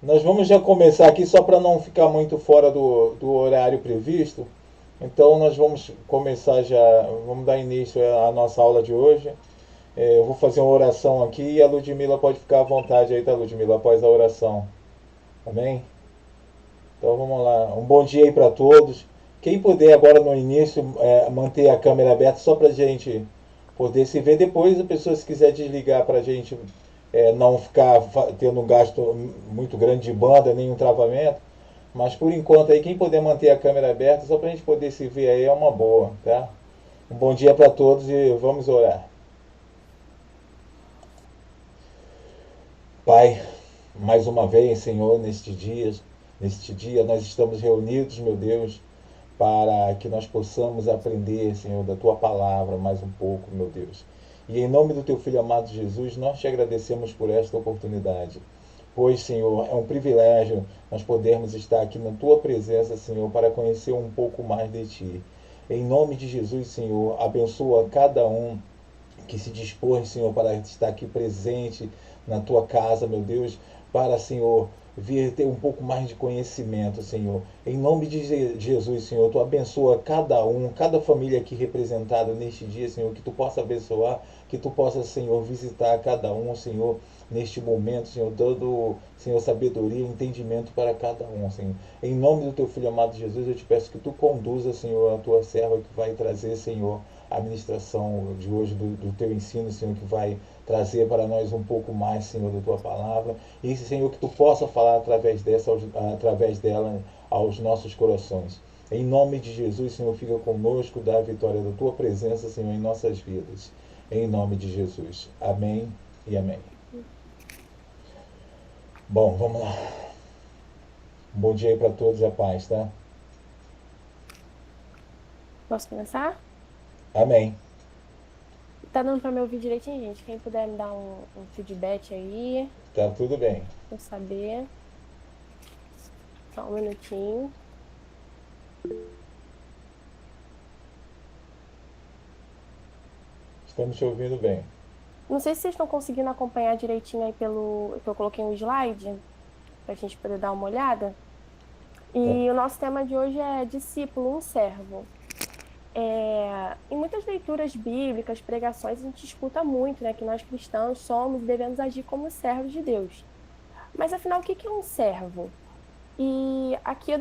Nós vamos já começar aqui só para não ficar muito fora do horário previsto. Então nós vamos começar já, vamos dar início à nossa aula de hoje. Eu vou fazer uma oração aqui e a Ludmila pode ficar à vontade aí, tá, Ludmila, após a oração. Amém? Então vamos lá. Um bom dia aí para todos. Quem puder agora no início manter a câmera aberta só para a gente poder se ver. Depois a pessoa se quiser desligar para a gente não ficar tendo um gasto muito grande de banda, nenhum travamento. Mas por enquanto aí, quem puder manter a câmera aberta só para a gente poder se ver aí é uma boa, tá? Um bom dia para todos e vamos orar. Pai, mais uma vez, Senhor, neste dia nós estamos reunidos, meu Deus, para que nós possamos aprender, Senhor, da tua palavra mais um pouco, meu Deus. E em nome do teu filho amado Jesus, nós te agradecemos por esta oportunidade. Pois, Senhor, é um privilégio nós podermos estar aqui na tua presença, Senhor, para conhecer um pouco mais de ti. Em nome de Jesus, Senhor, abençoa cada um que se dispõe, Senhor, para estar aqui presente na tua casa, meu Deus, para, Senhor, vir ter um pouco mais de conhecimento, Senhor. Em nome de Jesus, Senhor, tu abençoa cada um, cada família aqui representada neste dia, Senhor, que tu possa abençoar, que tu possa, Senhor, visitar cada um, Senhor, neste momento, Senhor, dando, Senhor, sabedoria e entendimento para cada um, Senhor. Em nome do teu filho amado Jesus, eu te peço que tu conduza, Senhor, a tua serva que vai trazer, Senhor, a ministração de hoje do teu ensino, Senhor, que vai trazer para nós um pouco mais, Senhor, da tua palavra. E, Senhor, que tu possa falar através dela aos nossos corações. Em nome de Jesus, Senhor, fica conosco, dá a vitória da tua presença, Senhor, em nossas vidas. Em nome de Jesus. Amém e amém. Bom, vamos lá. Um bom dia aí para todos e a paz, tá? Posso começar? Amém. Tá dando pra me ouvir direitinho, gente? Quem puder me dar um feedback aí, Tá tudo bem. pra eu saber. Só um minutinho. Estamos te ouvindo bem. Não sei se vocês estão conseguindo acompanhar direitinho aí pelo que eu coloquei um slide, pra gente poder dar uma olhada. Tá. E o nosso tema de hoje é discípulo, um servo. Em muitas leituras bíblicas, pregações, a gente escuta muito, né, que nós cristãos somos e devemos agir como servos de Deus. Mas afinal, o que que é um servo? E aqui eu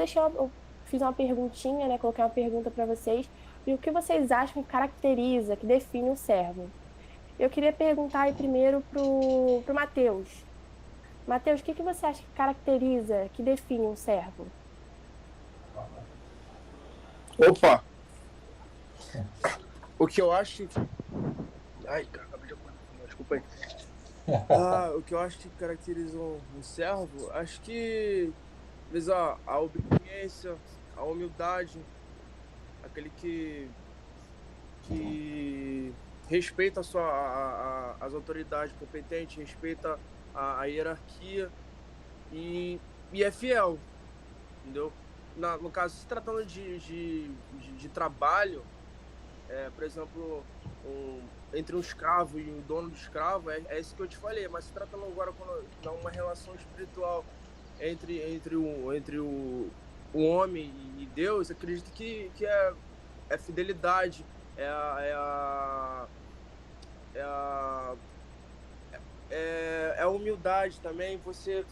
fiz uma perguntinha, né? Coloquei uma pergunta para vocês. E o que vocês acham que caracteriza, que define um servo? Eu queria perguntar aí primeiro pro Matheus. Matheus, o que que você acha que caracteriza, que define um servo? Opa, o que eu acho. Ai, cara, acabei de acordar, desculpa aí. O que eu acho que caracteriza um servo, acho que, às vezes, a obediência, a humildade, aquele que respeita as autoridades competentes, respeita a hierarquia e é fiel, entendeu? No caso, se tratando de trabalho, por exemplo, entre um escravo e o dono do escravo, é isso que eu te falei, mas se tratando agora quando dá uma relação espiritual entre o homem e Deus, acredito que é fidelidade, é a, é a humildade também, você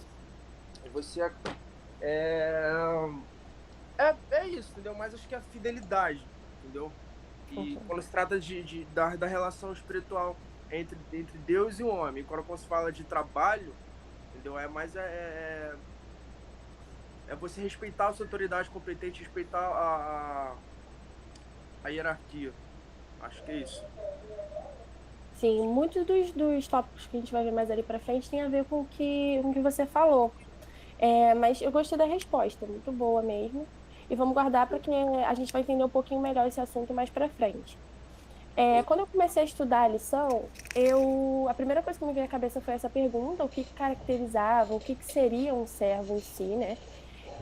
é, é isso, entendeu? Mas acho que é a fidelidade, entendeu? E Uhum. quando se trata da relação espiritual entre Deus e o homem, quando se fala de trabalho, entendeu? É você respeitar a sua autoridade competente, respeitar a hierarquia. Acho que é isso. Sim, muitos dos tópicos que a gente vai ver mais ali para frente tem a ver com o que você falou. Mas eu gostei da resposta, muito boa mesmo. E vamos guardar para que a gente vai entender um pouquinho melhor esse assunto mais para frente. Quando eu comecei a estudar a lição, a primeira coisa que me veio à cabeça foi essa pergunta, o que que caracterizava, o que que seria um servo em si, né?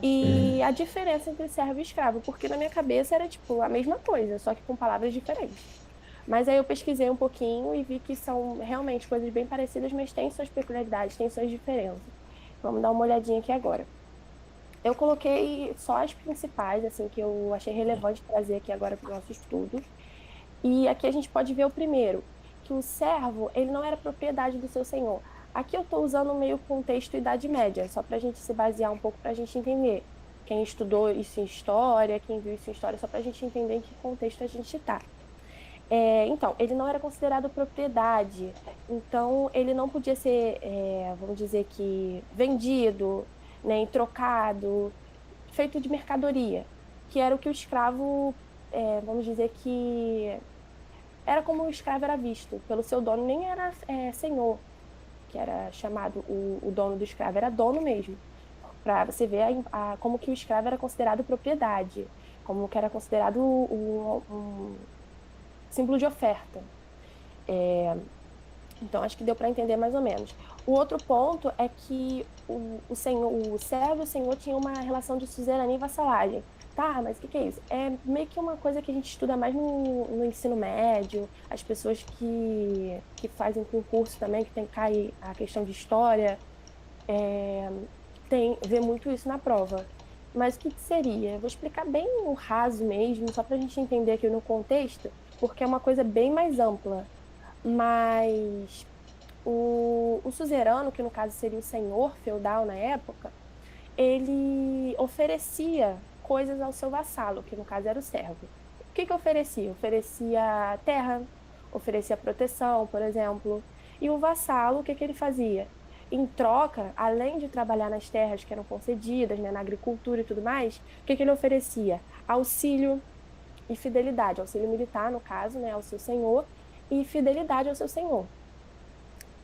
E a diferença entre servo e escravo, porque na minha cabeça era tipo a mesma coisa, só que com palavras diferentes. Mas aí eu pesquisei um pouquinho e vi que são realmente coisas bem parecidas, mas têm suas peculiaridades, têm suas diferenças. Vamos dar uma olhadinha aqui agora. Eu coloquei só as principais, assim, que eu achei relevante trazer aqui agora para o nosso estudo. E aqui a gente pode ver o primeiro, que o servo, ele não era propriedade do seu senhor. Aqui eu estou usando meio contexto Idade Média, só para a gente se basear um pouco, para a gente entender. Quem estudou isso em história, quem viu isso em história, só para a gente entender em que contexto a gente está. Então, ele não era considerado propriedade, então ele não podia ser, vamos dizer que, vendido, né, trocado, feito de mercadoria, que era o que o escravo, vamos dizer que era como o escravo era visto pelo seu dono, nem era senhor, que era chamado o dono do escravo, era dono mesmo, para você ver como que o escravo era considerado propriedade, como que era considerado um símbolo de oferta. Então, acho que deu para entender mais ou menos. O outro ponto é que o servo e o senhor tinham uma relação de suzerania e vassalagem. Tá, mas o que é isso? É meio que uma coisa que a gente estuda mais no ensino médio, as pessoas que fazem concurso também, que tem que cair a questão de história, vê muito isso na prova. Mas o que seria? Eu vou explicar bem o raso mesmo, só para a gente entender aqui no contexto, porque é uma coisa bem mais ampla. Mas o suzerano, que no caso seria o senhor feudal na época, ele oferecia coisas ao seu vassalo, que no caso era o servo. O que oferecia? Oferecia terra, oferecia proteção, por exemplo. E o vassalo, o que ele fazia? Em troca, além de trabalhar nas terras que eram concedidas, né, na agricultura e tudo mais, o que ele oferecia? Auxílio e fidelidade, auxílio militar, no caso, né, ao seu senhor, e fidelidade ao seu senhor.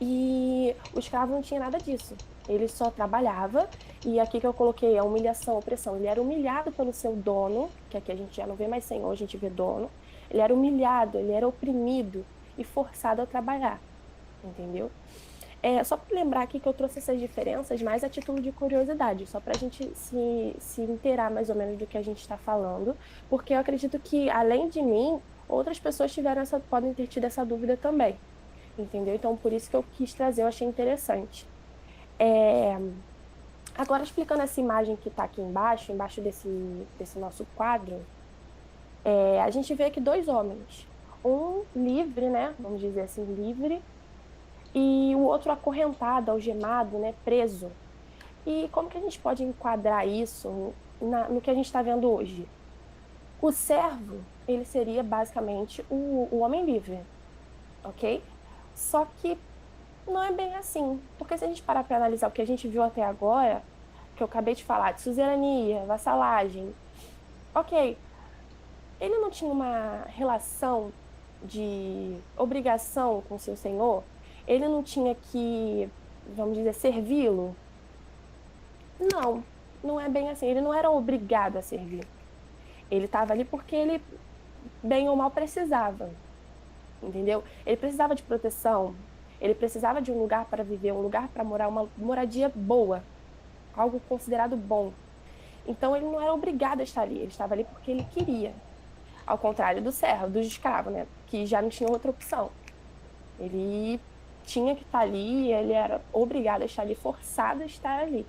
E o escravo não tinha nada disso. Ele só trabalhava, e aqui que eu coloquei a humilhação, a opressão. Ele era humilhado pelo seu dono, que aqui a gente já não vê mais senhor, a gente vê dono. Ele era humilhado, ele era oprimido e forçado a trabalhar, entendeu? Só para lembrar aqui que eu trouxe essas diferenças mais a título de curiosidade, só para a gente se inteirar mais ou menos do que a gente está falando, porque eu acredito que, além de mim, outras pessoas podem ter tido essa dúvida também, entendeu? Então, por isso que eu quis trazer, eu achei interessante. Agora, explicando essa imagem que está aqui embaixo desse nosso quadro, a gente vê aqui dois homens, um livre, né, vamos dizer assim, livre, e o outro acorrentado, algemado, né, preso. E como que a gente pode enquadrar isso no que a gente está vendo hoje? O servo, ele seria basicamente o homem livre, ok? Só que não é bem assim, porque se a gente parar para analisar o que a gente viu até agora, que eu acabei de falar, de suzerania, vassalagem, ok, ele não tinha uma relação de obrigação com seu senhor? Ele não tinha que, vamos dizer, servi-lo? Não, não é bem assim. Ele não era obrigado a servir. Ele estava ali porque ele, bem ou mal, precisava. Entendeu? Ele precisava de proteção. Ele precisava de um lugar para viver, um lugar para morar, uma moradia boa. Algo considerado bom. Então, ele não era obrigado a estar ali. Ele estava ali porque ele queria. Ao contrário do servo, do escravo, né? Que já não tinha outra opção. Ele tinha que estar ali, ele era obrigado a estar ali, forçado a estar ali.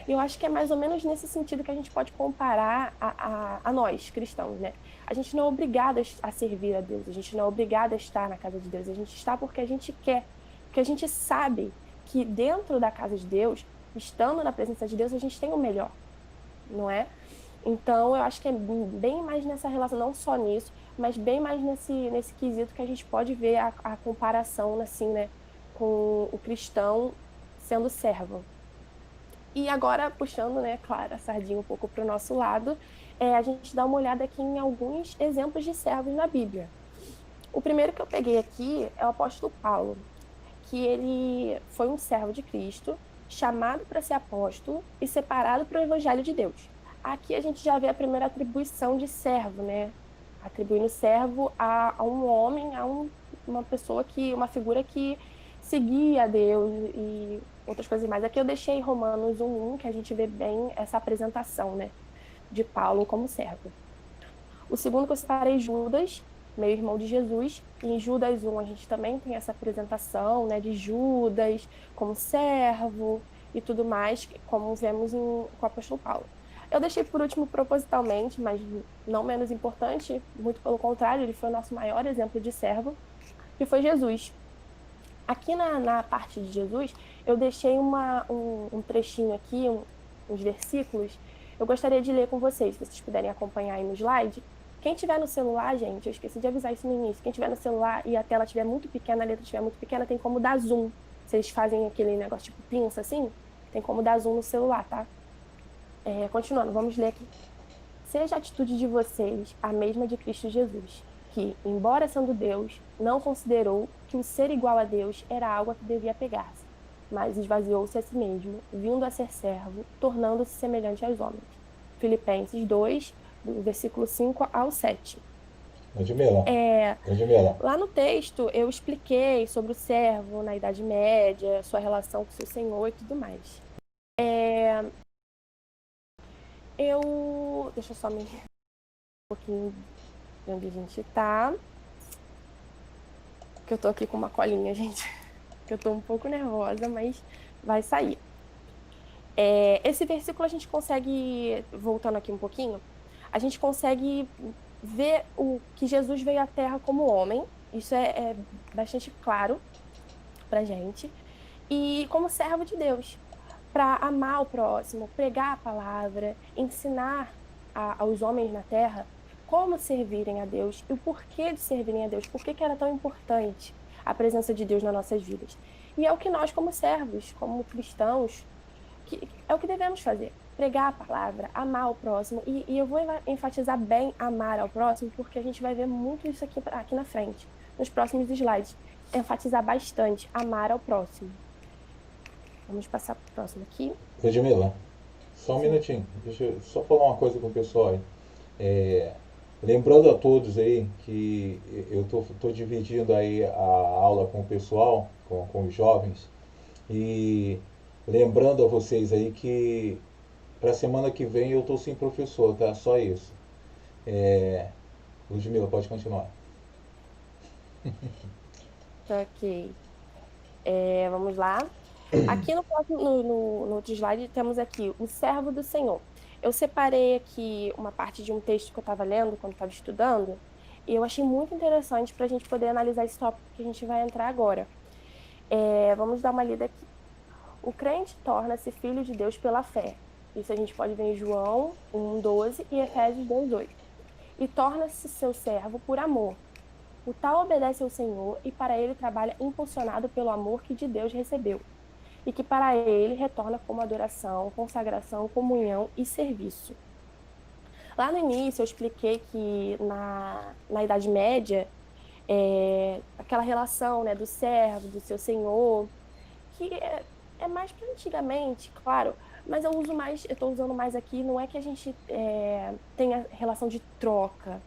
E eu acho que é mais ou menos nesse sentido que a gente pode comparar a nós, cristãos, né? A gente não é obrigado a servir a Deus, a gente não é obrigado a estar na casa de Deus, a gente está porque a gente quer, porque a gente sabe que dentro da casa de Deus, estando na presença de Deus, a gente tem o melhor, não é? Então, eu acho que é bem mais nessa relação, não só nisso, mas bem mais nesse quesito que a gente pode ver a comparação, assim, né, com o cristão sendo servo. E agora, puxando, né, claro, a sardinha um pouco para o nosso lado, a gente dá uma olhada aqui em alguns exemplos de servos na Bíblia. O primeiro que eu peguei aqui é o apóstolo Paulo, que ele foi um servo de Cristo, chamado para ser apóstolo e separado para o evangelho de Deus. Aqui a gente já vê a primeira atribuição de servo, né? Atribuindo servo a um homem, uma pessoa uma figura que seguia a Deus e outras coisas mais. Aqui eu deixei Romanos 1:1, que a gente vê bem essa apresentação, né, de Paulo como servo. O segundo que eu separei, Judas, meio irmão de Jesus. E em Judas 1 a gente também tem essa apresentação, né, de Judas como servo e tudo mais, como vemos com o apóstolo Paulo. Eu deixei por último propositalmente, mas não menos importante, muito pelo contrário, ele foi o nosso maior exemplo de servo, que foi Jesus. Aqui na parte de Jesus, eu deixei um trechinho aqui, uns versículos. Eu gostaria de ler com vocês, se vocês puderem acompanhar aí no slide. Quem tiver no celular, gente, eu esqueci de avisar isso no início, quem tiver no celular e a tela estiver muito pequena, a letra estiver muito pequena, tem como dar zoom. Vocês fazem aquele negócio tipo pinça assim, tem como dar zoom no celular, tá? Continuando, vamos ler aqui. Seja a atitude de vocês a mesma de Cristo Jesus, que, embora sendo Deus, não considerou que o ser igual a Deus era algo a que devia pegar-se, mas esvaziou-se a si mesmo, vindo a ser servo, tornando-se semelhante aos homens. Filipenses 2, do versículo 5 ao 7. Ludmila, Lá no texto, eu expliquei sobre o servo na Idade Média, sua relação com seu senhor e tudo mais. Deixa eu só me... um pouquinho de onde a gente tá. Que eu tô aqui com uma colinha, gente. Que eu tô um pouco nervosa, mas vai sair. Esse versículo a gente consegue, voltando aqui um pouquinho, a gente consegue ver o que Jesus veio à Terra como homem. Isso é bastante claro pra gente. E como servo de Deus, para amar o próximo, pregar a palavra, ensinar aos homens na Terra como servirem a Deus e o porquê de servirem a Deus, por que era tão importante a presença de Deus nas nossas vidas. E é o que nós, como servos, como cristãos, é o que devemos fazer. Pregar a palavra, amar o próximo. E eu vou enfatizar bem amar ao próximo, porque a gente vai ver muito isso aqui na frente, nos próximos slides. Enfatizar bastante amar ao próximo. Vamos passar para o próximo aqui. Ludmila, só um minutinho. Deixa eu só falar uma coisa com o pessoal aí. Lembrando a todos aí que eu tô dividindo aí a aula com o pessoal, com os jovens, e lembrando a vocês aí que para a semana que vem eu tô sem professor, tá? Só isso. Ludmila, pode continuar. Ok. Vamos lá. Aqui no outro slide temos aqui o servo do Senhor. Eu separei aqui uma parte de um texto que eu estava lendo quando estava estudando, e eu achei muito interessante para a gente poder analisar esse tópico que a gente vai entrar agora. Vamos dar uma lida aqui. O crente torna-se filho de Deus pela fé. Isso a gente pode ver em João 1,12 e Efésios 2,8. E torna-se seu servo por amor. O tal obedece ao Senhor e para ele trabalha impulsionado pelo amor que de Deus recebeu, e que para ele retorna como adoração, consagração, comunhão e serviço. Lá no início eu expliquei que na Idade Média, aquela relação, né, do servo, do seu senhor, que é mais para antigamente, claro, mas eu estou usando mais aqui, não é que a gente tenha relação de troca,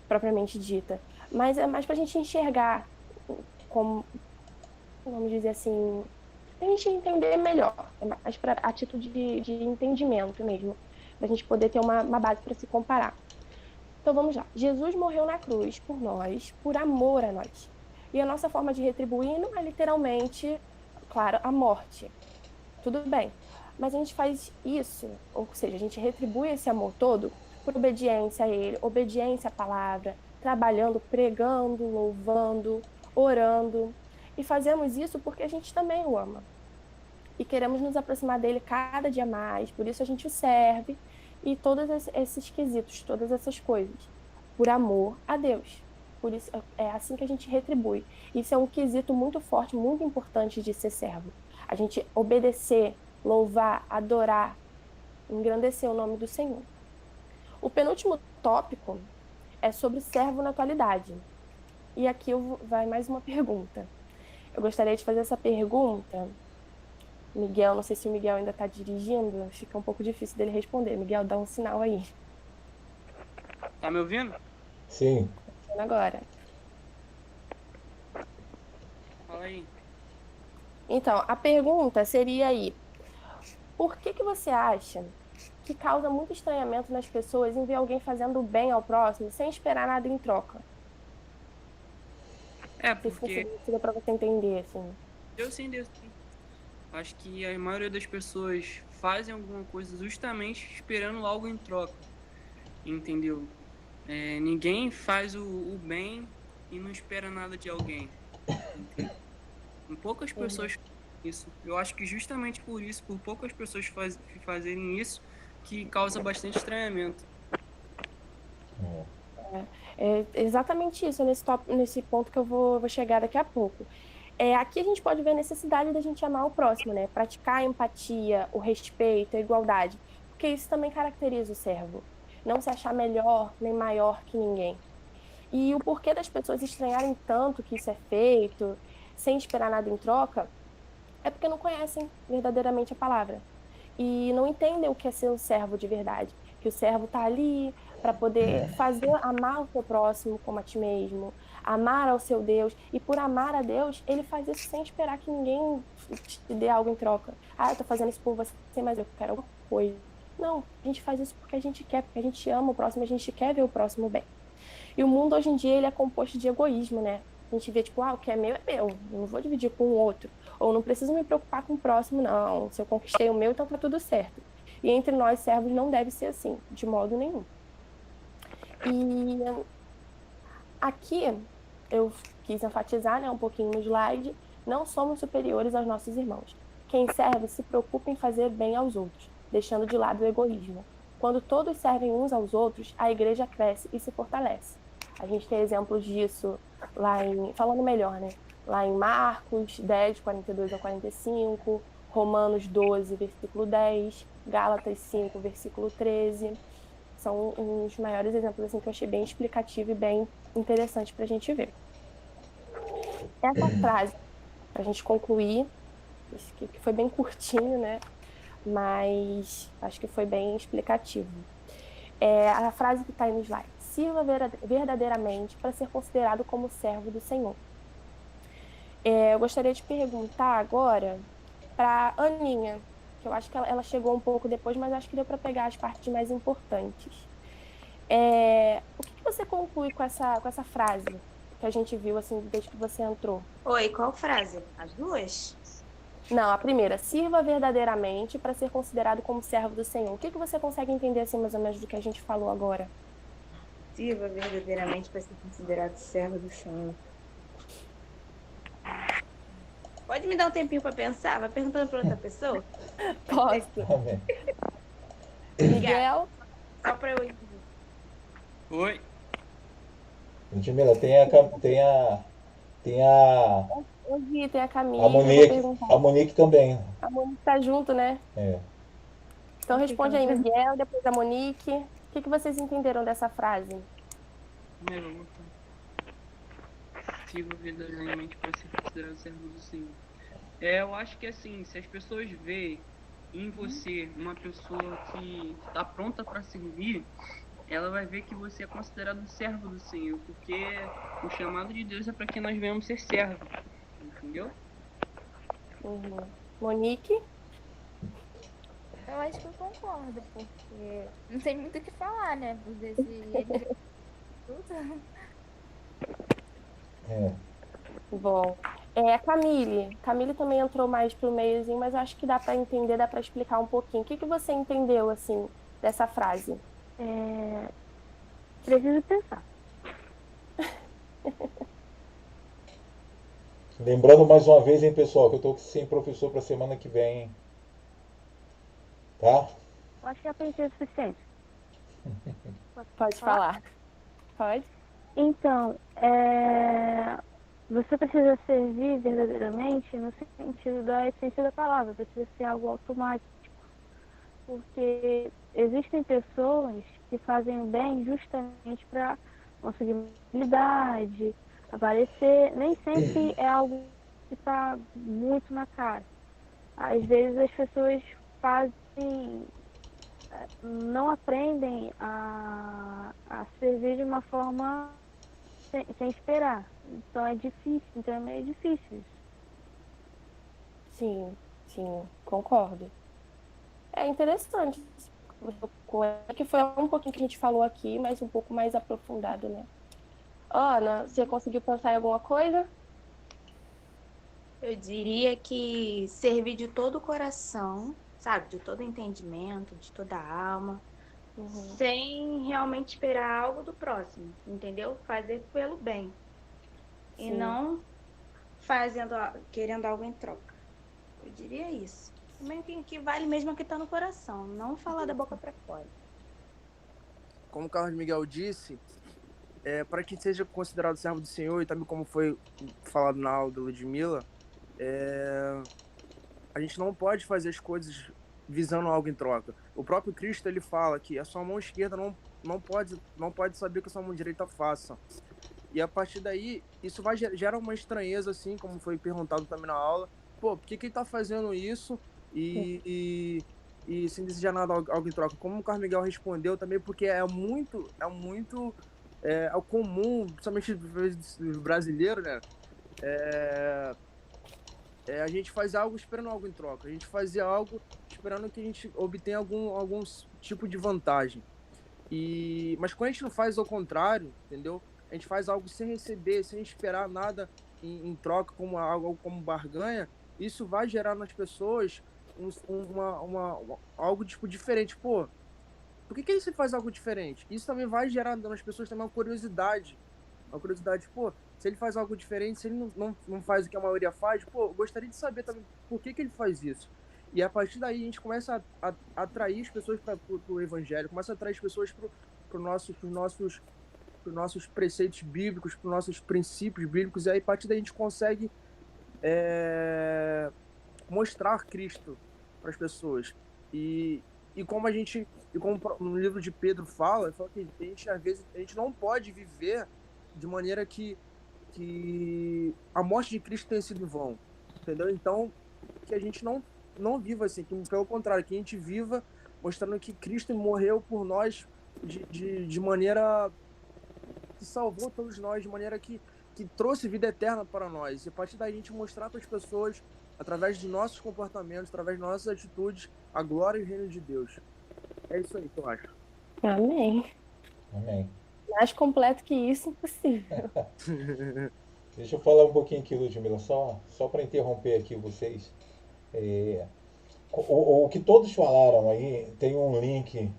propriamente dita, mas é mais para a gente enxergar como, vamos dizer assim, a gente entender melhor, é mais para a título de entendimento mesmo, para a gente poder ter uma base para se comparar. Então vamos lá. Jesus morreu na cruz por nós, por amor a nós. E a nossa forma de retribuir não é literalmente, claro, a morte. Tudo bem. Mas a gente faz isso, ou seja, a gente retribui esse amor todo por obediência a Ele, obediência à palavra, trabalhando, pregando, louvando, orando. E fazemos isso porque a gente também o ama. E queremos nos aproximar dele cada dia mais, por isso a gente o serve, e todos esses quesitos, todas essas coisas, por amor a Deus. Por isso é assim que a gente retribui. Isso é um quesito muito forte, muito importante de ser servo. A gente obedecer, louvar, adorar, engrandecer o nome do Senhor. O penúltimo tópico é sobre servo na atualidade. E aqui vai mais uma pergunta. Eu gostaria de fazer essa pergunta. Miguel, não sei se o Miguel ainda está dirigindo, fica um pouco difícil dele responder. Miguel, dá um sinal aí. Tá me ouvindo? Sim. Agora. Fala aí. Então, a pergunta seria aí, por que você acha que causa muito estranhamento nas pessoas em ver alguém fazendo bem ao próximo sem esperar nada em troca? Porque... Se for para você entender, assim. Eu sim, Deus sim. Acho que a maioria das pessoas fazem alguma coisa justamente esperando algo em troca, entendeu? Ninguém faz o bem e não espera nada de alguém, entendeu? Poucas pessoas fazem isso. Eu acho que justamente por isso, por poucas pessoas fazerem isso, que causa bastante estranhamento. É exatamente isso, nesse ponto que eu vou chegar daqui a pouco. Aqui a gente pode ver a necessidade da gente amar o próximo, né? Praticar a empatia, o respeito, a igualdade, porque isso também caracteriza o servo. Não se achar melhor nem maior que ninguém. E o porquê das pessoas estranharem tanto que isso é feito, sem esperar nada em troca, é porque não conhecem verdadeiramente a palavra e não entendem o que é ser um servo de verdade. Que o servo está ali para poder fazer, amar o seu próximo como a ti mesmo, amar ao seu Deus, e por amar a Deus, ele faz isso sem esperar que ninguém te dê algo em troca. Ah, eu estou fazendo isso por você, mas eu quero alguma coisa. Não, a gente faz isso porque a gente quer, porque a gente ama o próximo, a gente quer ver o próximo bem. E o mundo hoje em dia ele é composto de egoísmo, né? A gente vê, tipo, o que é meu, eu não vou dividir com o outro. Ou não preciso me preocupar com o próximo, não. Se eu conquistei o meu, então tá tudo certo. E entre nós, servos, não deve ser assim, de modo nenhum. E aqui eu quis enfatizar, né, um pouquinho no slide, não somos superiores aos nossos irmãos. Quem serve se preocupa em fazer bem aos outros, deixando de lado o egoísmo. Quando todos servem uns aos outros, a igreja cresce e se fortalece. A gente tem exemplos disso falando melhor, né? Lá em Marcos 10, 42 a 45, Romanos 12, versículo 10, Gálatas 5, versículo 13. São uns maiores exemplos assim, que eu achei bem explicativo e bem interessante para a gente ver. Essa frase, para a gente concluir, que foi bem curtinho, né? Mas acho que foi bem explicativo. A frase que está aí no slide: sirva verdadeiramente para ser considerado como servo do Senhor. Eu gostaria de perguntar agora para Aninha, que eu acho que ela chegou um pouco depois, mas acho que deu para pegar as partes mais importantes. O que você conclui com essa frase que a gente viu assim desde que você entrou? Oi, qual frase? As duas? Não, a primeira: sirva verdadeiramente para ser considerado como servo do Senhor. O que você consegue entender assim mais ou menos do que a gente falou agora? Sirva verdadeiramente para ser considerado servo do Senhor. Pode me dar um tempinho para pensar? Vai perguntando para outra pessoa? Posso. Amém. Miguel? Só para eu entender. Oi? Ludmila, tem a Eu vi, tem a Camille, a eu vou Monique, perguntar. a Monique também. A Monique tá junto, né? É. Então responde aí, Miguel, depois a Monique. O que vocês entenderam dessa frase? Primeiro, eu vou sigo verdadeiramente para ser considerado servo do Senhor. Eu acho que assim, se as pessoas veem em você uma pessoa que está pronta para servir, ela vai ver que você é considerado servo do Senhor, porque o chamado de Deus é para que nós venhamos ser servos, entendeu? Monique? Eu acho que eu concordo, porque não tem muito o que falar, né? Porque se ele tudo. Bom. A Camille. Camille também entrou mais pro meiozinho, mas eu acho que dá para entender, dá para explicar um pouquinho. O que você entendeu, assim, dessa frase? Preciso pensar. Lembrando mais uma vez, hein, pessoal, que eu estou sem professor para semana que vem, hein? Tá? Eu acho que já pensei o suficiente. Pode falar. Pode? Então, você precisa servir verdadeiramente no sentido da essência da palavra, precisa ser algo automático. Porque existem pessoas que fazem o bem justamente para conseguir visibilidade, aparecer. Nem sempre é algo que está muito na cara. Às vezes as pessoas não aprendem a servir de uma forma sem esperar. Então é difícil, então é meio difícil. Sim, concordo. É interessante. Que foi um pouquinho que a gente falou aqui, mas um pouco mais aprofundado, né? Ana, você conseguiu pensar em alguma coisa? Eu diria que servir de todo o coração, sabe? De todo entendimento, de toda a alma, Uhum. sem realmente esperar algo do próximo, entendeu? Fazer pelo bem e Sim. não querendo algo em troca. Eu diria isso. Também que vale mesmo é o que tá no coração, não falar da boca para fora. Como o Carlos Miguel disse, para que seja considerado servo do Senhor, e também como foi falado na aula da Ludmilla, a gente não pode fazer as coisas visando algo em troca. O próprio Cristo ele fala que a sua mão esquerda não pode saber o que a sua mão direita faça. E a partir daí, isso gera uma estranheza, assim, como foi perguntado também na aula. Pô, por que ele tá fazendo isso e sem desejar nada algo em troca? Como o Carlos Miguel respondeu também, porque é o comum, principalmente dos brasileiros, né? A gente faz algo esperando algo em troca. A gente fazia algo esperando que a gente obtenha algum tipo de vantagem. Mas quando a gente não faz ao contrário, entendeu? A gente faz algo sem receber, sem esperar nada em troca, como algo como barganha. Isso vai gerar nas pessoas algo tipo diferente. Pô, por que ele se faz algo diferente? Isso também vai gerar nas pessoas também uma curiosidade. Uma curiosidade, pô, se ele faz algo diferente, se ele não faz o que a maioria faz, pô, eu gostaria de saber também por que ele faz isso. E a partir daí a gente começa a atrair as pessoas para o evangelho, começa a atrair as pessoas para os nossos preceitos bíblicos, para os nossos princípios bíblicos, e aí a partir daí a gente consegue mostrar Cristo para as pessoas. E como no livro de Pedro fala que às vezes a gente não pode viver de maneira que a morte de Cristo tenha sido em vão, entendeu? Então, que a gente não viva assim, que pelo contrário, que a gente viva mostrando que Cristo morreu por nós de maneira que salvou todos nós, de maneira que trouxe vida eterna para nós. E a partir daí a gente mostrar para as pessoas, através de nossos comportamentos, através de nossas atitudes, a glória e o reino de Deus. É isso aí que eu acho. Amém. Amém. Mais completo que isso, impossível. Deixa eu falar um pouquinho aqui, Ludmilla, só para interromper aqui vocês. O que todos falaram aí tem um link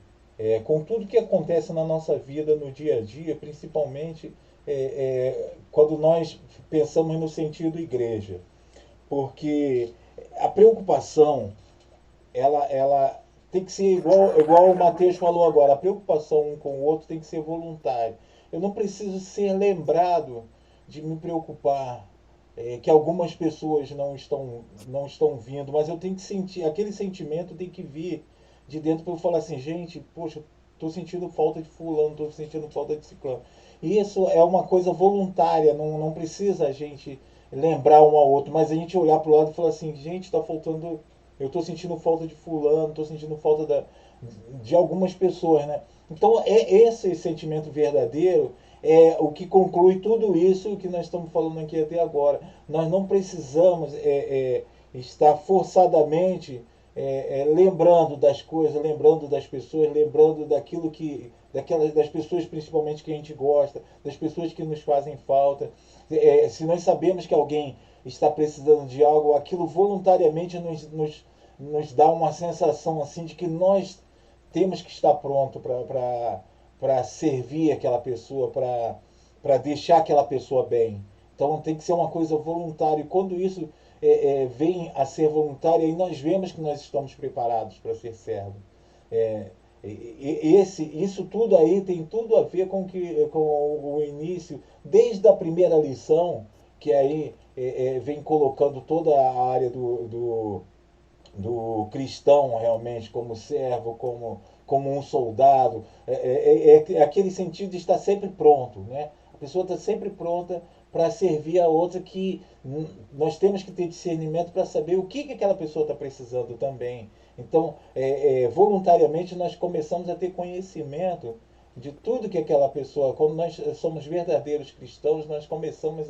com tudo que acontece na nossa vida no dia a dia, principalmente quando nós pensamos no sentido igreja. Porque a preocupação, ela tem que ser igual o Mateus falou agora, a preocupação um com o outro tem que ser voluntária. Eu não preciso ser lembrado de me preocupar que algumas pessoas não estão vindo, mas eu tenho que sentir, aquele sentimento tem que vir de dentro para eu falar assim, gente, poxa, estou sentindo falta de fulano, estou sentindo falta de ciclano. E isso é uma coisa voluntária, não precisa a gente lembrar um ao outro, mas a gente olhar para o lado e falar assim, gente, está faltando, eu estou sentindo falta de fulano, estou sentindo falta de algumas pessoas, né? Então, esse sentimento verdadeiro é o que conclui tudo isso que nós estamos falando aqui até agora. Nós não precisamos estar forçadamente lembrando das coisas, lembrando das pessoas, lembrando das pessoas principalmente que a gente gosta, das pessoas que nos fazem falta. Se nós sabemos que alguém está precisando de algo, aquilo voluntariamente nos dá uma sensação assim de que nós temos que estar pronto para servir aquela pessoa, para deixar aquela pessoa bem. Então tem que ser uma coisa voluntária. E quando isso vem a ser voluntário, aí nós vemos que nós estamos preparados para ser servo. Isso tudo aí tem tudo a ver com o início, desde a primeira lição, que aí vem colocando toda a área do cristão realmente como servo, como um soldado. Aquele sentido de estar sempre pronto, né? A pessoa está sempre pronta para servir a outra, que nós temos que ter discernimento para saber o que aquela pessoa está precisando também. Então, voluntariamente nós começamos a ter conhecimento de tudo que aquela pessoa, quando nós somos verdadeiros cristãos, nós começamos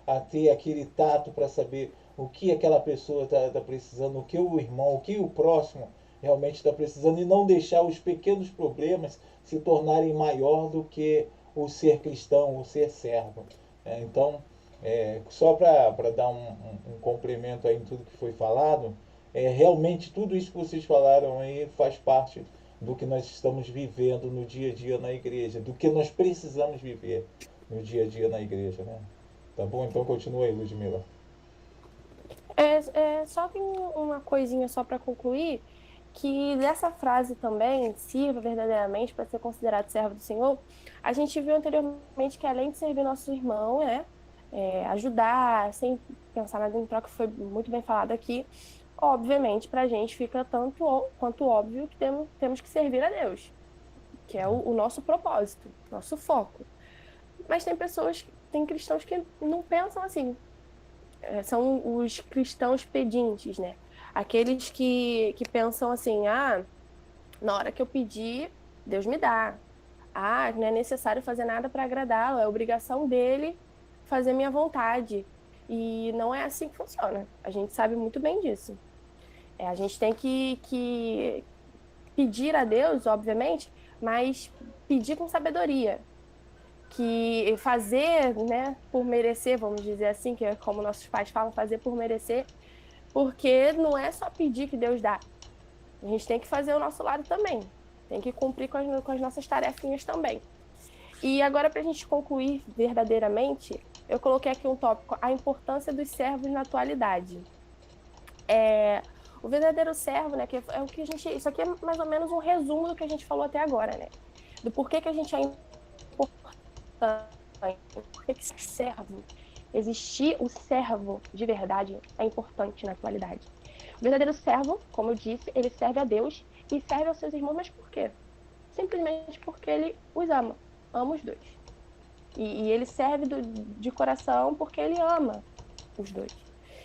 a ter aquele tato para saber o que aquela pessoa está precisando, o que o irmão, o que o próximo realmente está precisando, e não deixar os pequenos problemas se tornarem maior do que o ser cristão, o ser servo. Então, Só para dar um complemento aí em tudo que foi falado, realmente tudo isso que vocês falaram aí faz parte do que nós estamos vivendo no dia a dia na igreja, do que nós precisamos viver no dia a dia na igreja, né? Tá bom? Então continua aí, Ludmila. Só tem uma coisinha só para concluir, que dessa frase também, sirva verdadeiramente para ser considerado servo do Senhor, a gente viu anteriormente que além de servir nosso irmão, né, ajudar, sem pensar nada em troca, foi muito bem falado aqui, obviamente para a gente fica tanto quanto óbvio que temos que servir a Deus, que é o nosso propósito, nosso foco. Mas tem cristãos que não pensam assim, são os cristãos pedintes, né? Aqueles que pensam assim, na hora que eu pedir, Deus me dá. Não é necessário fazer nada para agradá-lo, é obrigação dele fazer minha vontade. E não é assim que funciona. A gente sabe muito bem disso. A gente tem que pedir a Deus, obviamente, mas pedir com sabedoria. Que fazer, né, por merecer, vamos dizer assim, que é como nossos pais falam, fazer por merecer, porque não é só pedir que Deus dá. A gente tem que fazer o nosso lado também. Tem que cumprir com as nossas tarefinhas também. E agora, para a gente concluir verdadeiramente, eu coloquei aqui um tópico, a importância dos servos na atualidade. O verdadeiro servo, né, que é o que a gente... Isso aqui é mais ou menos um resumo do que a gente falou até agora, né? Do porquê que a gente é porque que servo, existir o servo de verdade é importante na atualidade. O verdadeiro servo, como eu disse, ele serve a Deus e serve aos seus irmãos, mas por quê? Simplesmente porque ele os ama os dois. E ele serve de coração porque ele ama os dois.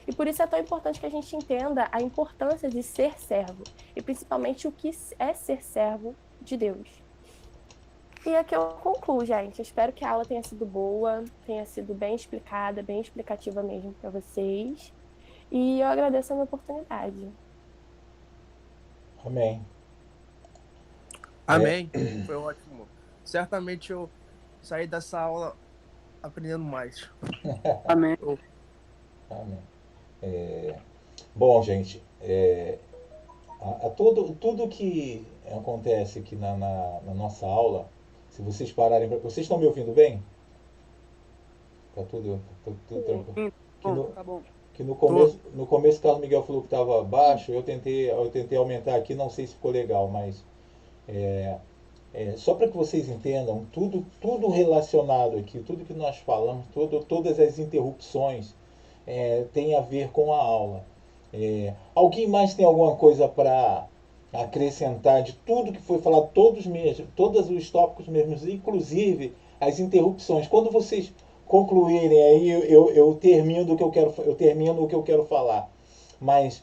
E por isso é tão importante que a gente entenda a importância de ser servo, e principalmente o que é ser servo de Deus. E aqui eu concluo, gente. Eu espero que a aula tenha sido boa, tenha sido bem explicada, bem explicativa mesmo para vocês. E eu agradeço a minha oportunidade. Amém. Amém. Foi ótimo. Certamente eu saí dessa aula aprendendo mais. Amém. Amém. Bom, gente, tudo que acontece aqui na nossa aula, se vocês pararem para... Vocês estão me ouvindo bem? Tá tudo tranquilo. Tá bom. Que no começo o Carlos Miguel falou que estava baixo, eu tentei aumentar aqui, não sei se ficou legal, mas só para que vocês entendam, tudo relacionado aqui, tudo que nós falamos, todas as interrupções tem a ver com a aula. Alguém mais tem alguma coisa para acrescentar de tudo que foi falado, todos os tópicos mesmos, inclusive as interrupções? Quando vocês concluírem aí, eu termino o que eu quero falar. Mas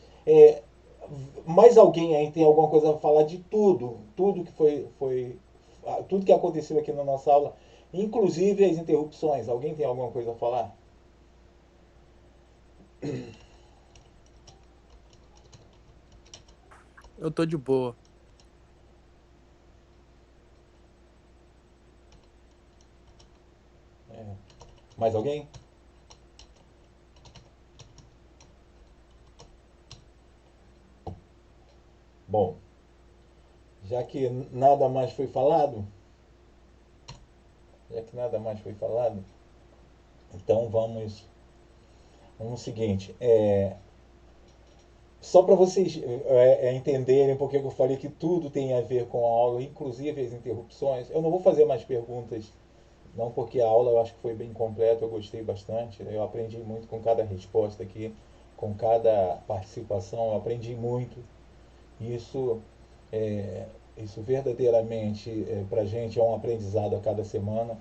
mais alguém aí tem alguma coisa a falar de tudo que tudo que aconteceu aqui na nossa aula, inclusive as interrupções? Alguém tem alguma coisa a falar? Eu tô de boa. Mais alguém? Bom, já que nada mais foi falado, então vamos o seguinte, só para vocês entenderem porque eu falei que tudo tem a ver com a aula, inclusive as interrupções. Eu não vou fazer mais perguntas, não, porque a aula eu acho que foi bem completa, eu gostei bastante, eu aprendi muito com cada resposta aqui, com cada participação, eu aprendi muito. Isso verdadeiramente para a gente é um aprendizado a cada semana,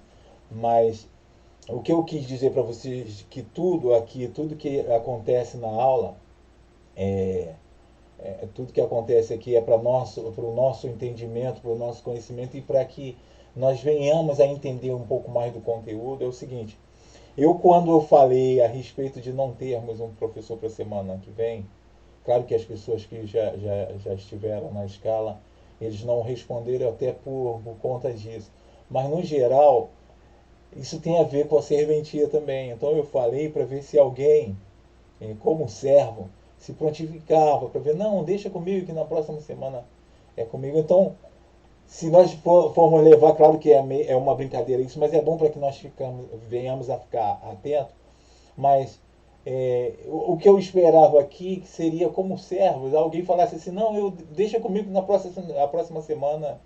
mas o que eu quis dizer para vocês que tudo que acontece na aula, tudo que acontece aqui é para o nosso entendimento, para o nosso conhecimento e para que nós venhamos a entender um pouco mais do conteúdo. É o seguinte, quando eu falei a respeito de não termos um professor para a semana que vem, claro que as pessoas que já estiveram na escala, eles não responderam até por conta disso. Mas, no geral, isso tem a ver com a serventia também. Então eu falei para ver se alguém, como servo, se prontificava para ver, não, deixa comigo que na próxima semana é comigo. Então, se nós formos levar, claro que é uma brincadeira isso, mas é bom para que nós venhamos a ficar atentos. Mas o que eu esperava aqui seria como servos, alguém falasse assim, não, deixa comigo que a próxima semana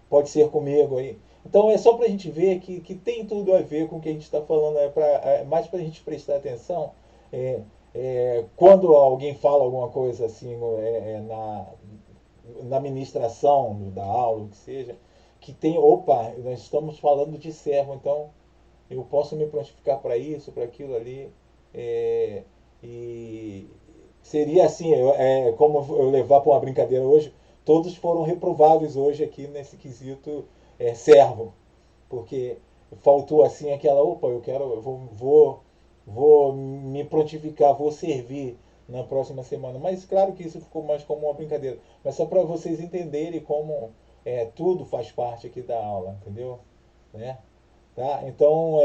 pode ser comigo aí. Então é só para a gente ver que tem tudo a ver com o que a gente está falando, mais para a gente prestar atenção. Quando alguém fala alguma coisa assim na ministração da aula, o que seja, que tem, opa, nós estamos falando de servo, então eu posso me prontificar para isso, para aquilo ali. E seria assim, como eu levar para uma brincadeira hoje, todos foram reprovados hoje aqui nesse quesito servo, porque faltou assim aquela, opa, vou me prontificar, vou servir na próxima semana. Mas claro que isso ficou mais como uma brincadeira, mas só para vocês entenderem como tudo faz parte aqui da aula, entendeu? Né? Tá? Então,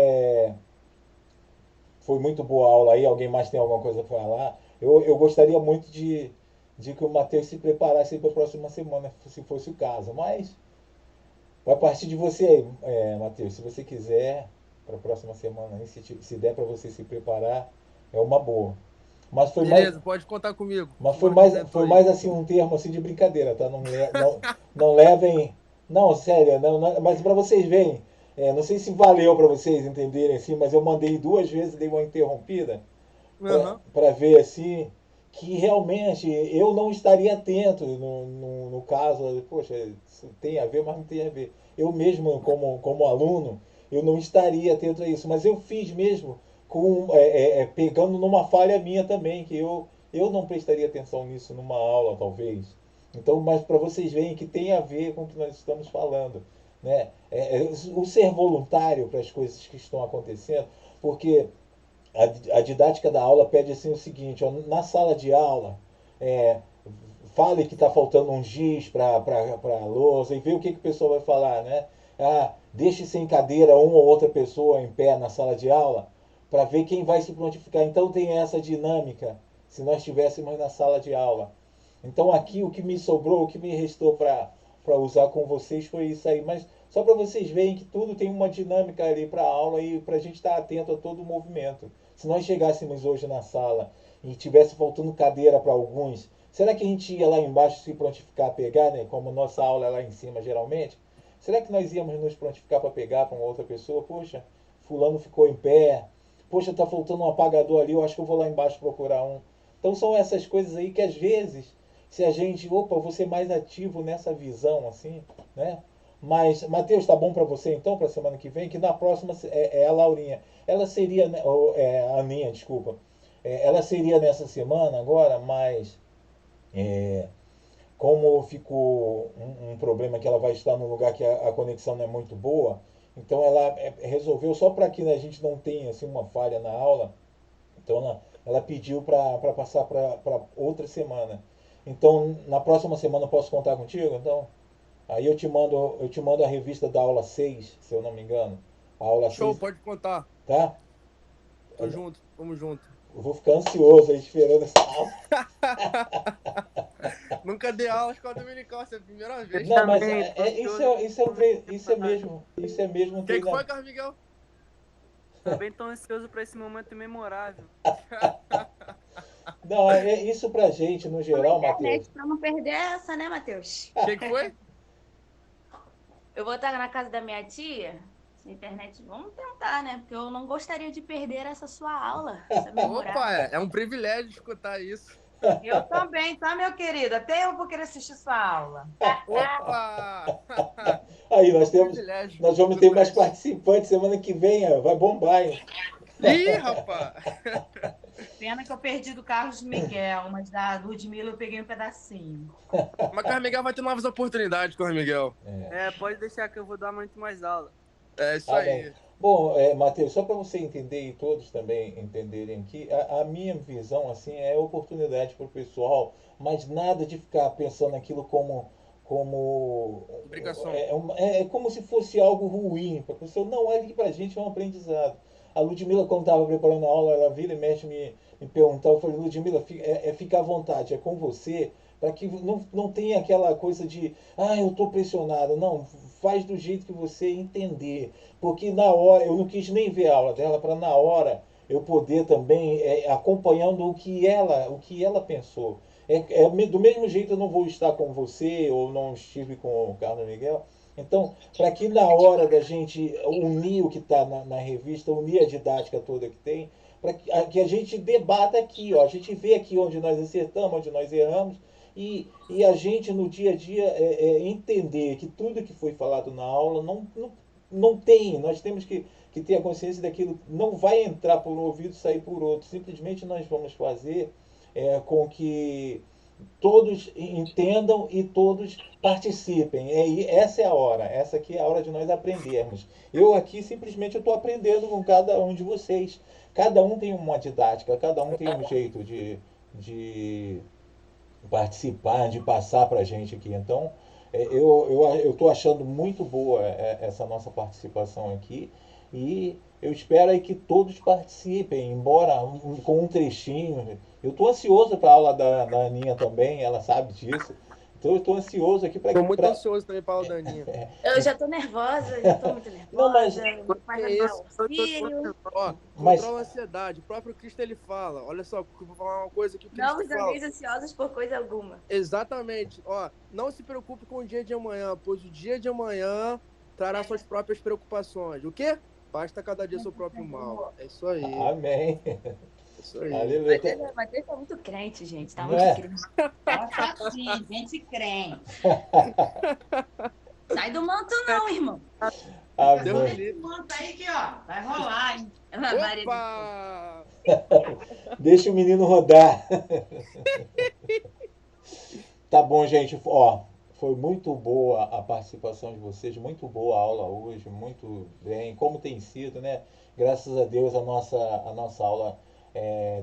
foi muito boa a aula aí. Alguém mais tem alguma coisa para falar? Eu gostaria muito de que o Matheus se preparasse para a próxima semana, se fosse o caso. Mas vai partir de você aí, Matheus. Se você quiser, para a próxima semana, aí, se der para você se preparar, é uma boa. Mas foi Beleza, mais, pode contar comigo. mas foi Semana que mais, vem eu tô foi aí. mais assim um termo assim de brincadeira, tá? Não levem. Não, sério, mas para vocês verem, não sei se valeu para vocês entenderem assim, mas eu mandei 2 vezes, dei uma interrompida Aham. para ver assim que realmente eu não estaria atento no caso, poxa, isso tem a ver, mas não tem a ver. Eu mesmo, como aluno, eu não estaria atento a isso, mas eu fiz mesmo pegando numa falha minha também, que eu não prestaria atenção nisso numa aula, talvez. Então, mas para vocês verem que tem a ver com o que nós estamos falando. Né? O ser voluntário para as coisas que estão acontecendo, porque a didática da aula pede assim o seguinte, ó, na sala de aula, é, fale que está faltando um giz para a lousa e vê o que o pessoal vai falar, né? Deixe sem cadeira uma ou outra pessoa em pé na sala de aula para ver quem vai se prontificar. Então tem essa dinâmica, se nós estivéssemos na sala de aula. Então aqui o que me sobrou, o que me restou para usar com vocês foi isso aí. Mas só para vocês verem que tudo tem uma dinâmica ali para a aula e para a gente estar atento a todo o movimento. Se nós chegássemos hoje na sala e tivesse faltando cadeira para alguns, será que a gente ia lá embaixo se prontificar a pegar, né? Como nossa aula é lá em cima geralmente? Será que nós íamos nos prontificar para pegar para uma outra pessoa? Poxa, fulano ficou em pé. Poxa, tá faltando um apagador ali, eu acho que eu vou lá embaixo procurar um. Então são essas coisas aí que às vezes, se a gente, opa, vou ser mais ativo nessa visão assim, né? Mas, Matheus, tá bom para você então, para semana que vem? Que na próxima é a Laurinha. Ela seria, a Aninha, desculpa. Ela seria nessa semana agora, mas como ficou um problema que ela vai estar num lugar que a conexão não é muito boa, então ela resolveu, só para que a gente não tenha assim, uma falha na aula, então ela pediu para passar para outra semana. Então, na próxima semana eu posso contar contigo? Então, aí eu te mando a revista da aula 6 se eu não me engano. A aula Show, 6, pode contar. tá? Tô junto, vamos junto. Eu vou ficar ansioso aí esperando essa aula. Nunca dei aula escola dominical, essa é a primeira vez. Não, mas também, isso é mesmo um O que foi, treinamento. Carlos Miguel? Também tô ansioso para esse momento memorável. Não, isso pra gente, no geral, Na Matheus. internet pra não perder essa, né, Matheus? O que foi? Eu vou estar na casa da minha tia. Na internet, vamos tentar, né? Porque eu não gostaria de perder essa sua aula, essa memorável. Opa, é um privilégio escutar isso. Eu também, tá, meu querido? Até eu vou querer assistir sua aula. Opa! Aí, nós Privilégio vamos ter escutar mais isso. participantes semana que vem, ó, vai bombar, hein? Ih, rapaz! Pena que eu perdi do Carlos Miguel, mas da Ludmilla eu peguei um pedacinho. Mas Carlos Miguel vai ter novas oportunidades, Carlos Miguel. Pode deixar que eu vou dar muito mais aula. É isso Tá aí. bom, Matheus, só para você entender e todos também entenderem aqui, a minha visão assim é oportunidade para o pessoal, mas nada de ficar pensando aquilo como como Obrigação. é como se fosse algo ruim para a pessoa. Não, ali para a gente é um aprendizado. A Ludmila, quando estava preparando a aula, ela vira e mexe me perguntava, eu falei, Ludmila, fica à vontade, é com você, para que não tenha aquela coisa de, eu estou pressionada. Não, faz do jeito que você entender. Porque na hora, eu não quis nem ver a aula dela, para na hora eu poder também, acompanhando o que ela pensou. Do mesmo jeito eu não vou estar com você, ou não estive com o Carlos Miguel. Então, para que na hora da gente unir o que está na revista, unir a didática toda que tem, para que a gente debata aqui, ó, a gente vê aqui onde nós acertamos, onde nós erramos, e a gente no dia a dia entender que tudo que foi falado na aula não tem, nós temos que ter a consciência daquilo, não vai entrar por um ouvido e sair por outro, simplesmente nós vamos fazer com que todos entendam e todos participem. Essa é a hora, essa aqui é a hora de nós aprendermos. Eu aqui simplesmente estou aprendendo com cada um de vocês. Cada um tem uma didática, cada um tem um jeito de participar, de passar para a gente aqui. Então, eu estou achando muito boa essa nossa participação aqui e eu espero aí que todos participem, embora com um trechinho. Eu estou ansioso para a aula da Aninha também, ela sabe disso. Então eu estou ansioso aqui para... Estou muito ansioso também para a aula da Aninha. Eu já tô nervosa, já tô muito nervosa. Não, mas... Controla a ansiedade. O próprio Cristo, ele fala. Olha só, vou falar uma coisa que o Cristo não fala. Não ansiosos por coisa alguma. Exatamente. Não se preocupe com o dia de amanhã, pois o dia de amanhã trará suas próprias preocupações. O quê? Basta cada dia seu próprio mal. É isso aí. Amém. Isso aí. Matheus tá muito crente, gente. Tá Não muito é? crente. Tá assim, gente crente. Sai do manto não, irmão. Deus Esse manto aí que, ó, vai rolar, hein? Opa! Deixa o menino rodar. Tá bom, gente. Foi muito boa a participação de vocês, muito boa a aula hoje, muito bem, como tem sido, né? Graças a Deus a nossa aula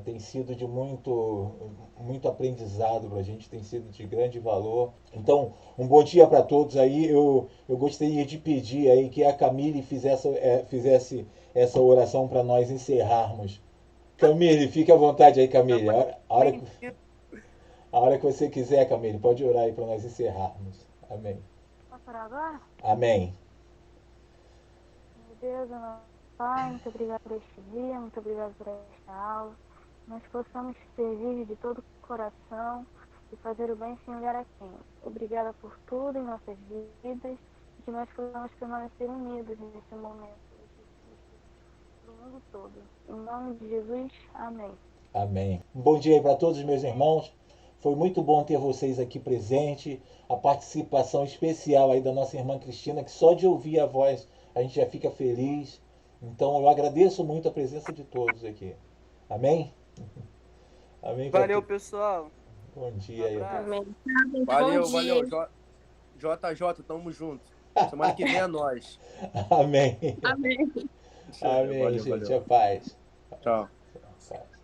tem sido de muito aprendizado para a gente, tem sido de grande valor. Então, um bom dia para todos aí. Eu gostaria de pedir aí que a Camille fizesse essa oração para nós encerrarmos. Camille, fique à vontade aí, Camille. A hora que você quiser, Camille, pode orar aí para nós encerrarmos. Amém. Posso orar agora? Amém. Meu Deus, nosso Pai, muito obrigado por este dia, muito obrigado por esta aula. Nós possamos servir de todo o coração e fazer o bem sem olhar a quem. Obrigada por tudo em nossas vidas e que nós possamos permanecer unidos nesse momento, do mundo todo. Em nome de Jesus, amém. Amém. Um bom dia aí para todos os meus irmãos. Foi muito bom ter vocês aqui presente, a participação especial aí da nossa irmã Cristina, que só de ouvir a voz a gente já fica feliz. Então eu agradeço muito a presença de todos aqui. Amém? Amém. Valeu, pessoal. Bom dia aí. Amém. Valeu. JJ, tamo junto. Semana que vem é nós. Amém. Amém. Amém, Valeu, gente. valeu. A paz. Tchau. Paz.